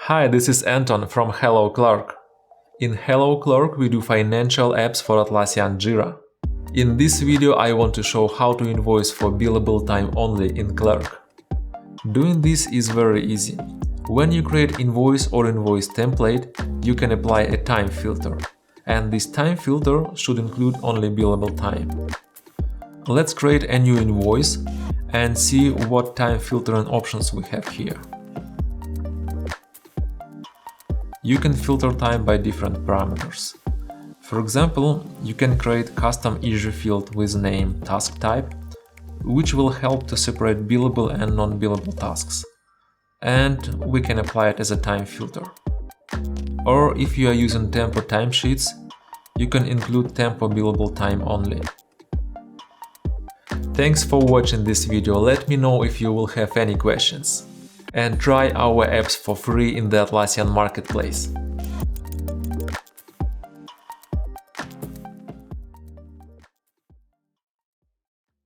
Hi, this is Anton from Hello Clerk. In Hello Clerk we do financial apps for Atlassian Jira. In this video I want to show how to invoice for billable time only in Clerk. Doing this is very easy. When you create invoice or invoice template, you can apply a time filter. And this time filter should include only billable time. Let's create a new invoice and see what time filtering options we have here. You can filter time by different parameters. For example, you can create custom issue field with name task type, which will help to separate billable and non-billable tasks. And we can apply it as a time filter. Or if you are using Tempo Timesheets, you can include Tempo billable time only. Thanks for watching this video. Let me know if you will have any questions. And try our apps for free in the Atlassian marketplace.